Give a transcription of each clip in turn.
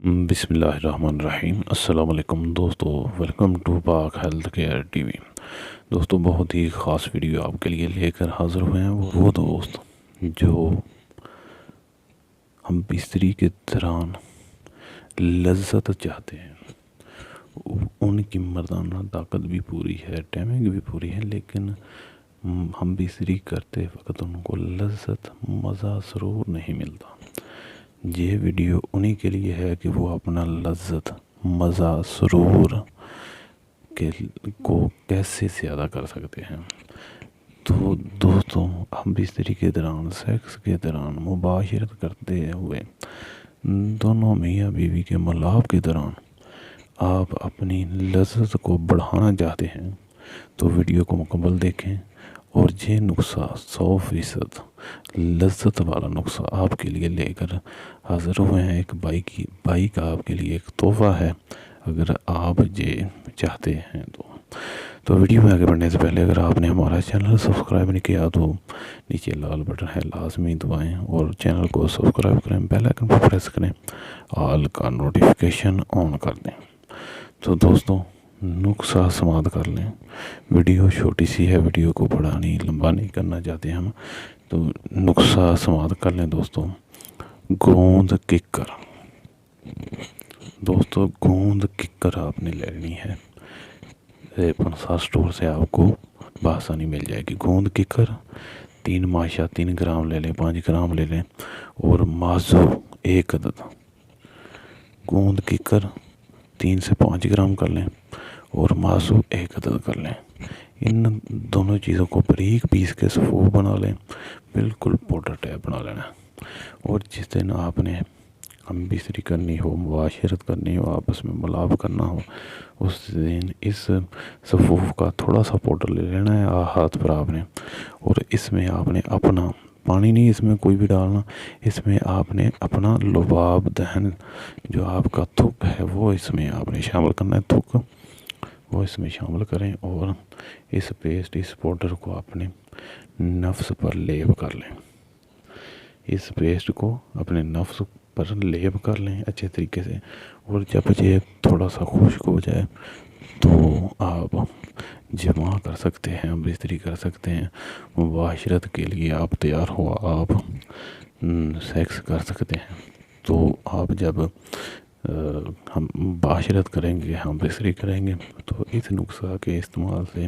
بسم اللہ الرحمن الرحیم۔ السلام علیکم دوستو، ویلکم ٹو پاک ہیلتھ کیئر ٹی وی۔ دوستو بہت ہی خاص ویڈیو آپ کے لیے لے کر حاضر ہوئے ہیں۔ وہ دوست جو ہم بستری کے دوران لذت چاہتے ہیں، ان کی مردانہ طاقت بھی پوری ہے، ٹائمنگ بھی پوری ہے، لیکن ہم بستری کرتے وقت ان کو لذت، مزہ، سرور نہیں ملتا۔ یہ ویڈیو انہی کے لیے ہے کہ وہ اپنا لذت، مزہ، سرور کو کیسے زیادہ کر سکتے ہیں۔ تو دوستوں، ہم بستری کے دوران، سیکس کے دوران، مباشرت کرتے ہوئے، دونوں میاں بیوی کے ملاپ کے دوران آپ اپنی لذت کو بڑھانا چاہتے ہیں تو ویڈیو کو مکمل دیکھیں، اور یہ نسخہ 100% لذت والا نسخہ آپ کے لیے لے کر حاضر ہوئے ہیں۔ ایک بائی کا آپ کے لیے ایک تحفہ ہے، اگر آپ یہ چاہتے ہیں تو ویڈیو میں آگے بڑھنے سے پہلے اگر آپ نے ہمارا چینل سبسکرائب نہیں کیا تو نیچے لال بٹن ہے، لازمی دبائیں اور چینل کو سبسکرائب کریں، بیل آئکن پر پریس کریں، آل کا نوٹیفیکیشن آن کر دیں۔ تو دوستوں، نسخہ سماعت کر لیں۔ ویڈیو چھوٹی سی ہے، ویڈیو کو بڑا نہیں، لمبا نہیں کرنا چاہتے ہم، تو نسخہ سماعت کر لیں۔ دوستوں، گوند ککر، دوستوں گوند ککر آپ نے لینی ہے۔ پنسا سٹور سے آپ کو بآسانی مل جائے گی۔ گوند ککر 3 ماشا 3 گرام لے لیں، 5 گرام لے لیں، اور مازو 1 عدد۔ گوند ککر 3 سے 5 گرام کر لیں اور مازو 1 عدد کر لیں۔ ان دونوں چیزوں کو باریک پیس کے صفوف بنا لیں، بالکل پاؤڈر ٹائپ بنا لینا۔ اور جس دن آپ نے ہم بستری کرنی ہو، مباشرت کرنی ہو، آپس میں ملاپ کرنا ہو، اس دن اس صفوف کا تھوڑا سا پاؤڈر لے لینا ہے ہاتھ پر آپ نے، اور اس میں آپ نے اپنا پانی نہیں اس میں کوئی بھی ڈالنا، اس میں آپ نے اپنا لباب دہن جو آپ کا تھک ہے وہ اس میں آپ نے شامل کرنا ہے۔ تھک وہ اس میں شامل کریں اور اس پیسٹ، اس پاؤڈر کو اپنے نفس پر لیپ کر لیں۔ اس پیسٹ کو اپنے نفس پر لیپ کر لیں اچھے طریقے سے، اور جب یہ تھوڑا سا خشک ہو جائے تو آپ جمع کر سکتے ہیں، بستری کر سکتے ہیں، مباشرت کے لیے آپ تیار ہو، آپ سیکس کر سکتے ہیں۔ تو آپ جب ہم مباشرت کریں گے، ہم بستری کریں گے، تو اس نسخہ کے استعمال سے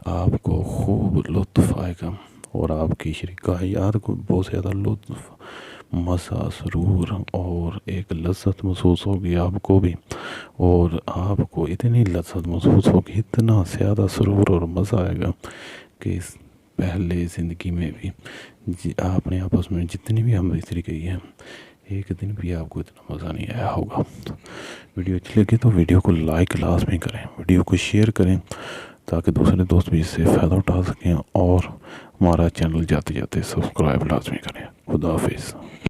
آپ کو خوب لطف آئے گا، اور آپ کی شریکاحیات کو بہت زیادہ لطف، مزہ، سرور اور ایک لذت محسوس ہوگی آپ کو بھی، اور آپ کو اتنی لذت محسوس ہوگی، اتنا زیادہ سرور اور مزہ آئے گا کہ اس پہلے زندگی میں بھی آپ نے آپس میں جتنی بھی ہم بستری کی ہے، ایک دن بھی آپ کو اتنا مزہ نہیں آیا ہوگا۔ ویڈیو اچھی لگی تو ویڈیو کو لائک لازمی کریں، ویڈیو کو شیئر کریں تاکہ دوسرے دوست بھی اس سے فائدہ اٹھا سکیں، اور ہمارا چینل جاتے جاتے سبسکرائب لازمی کریں۔ خدا حافظ۔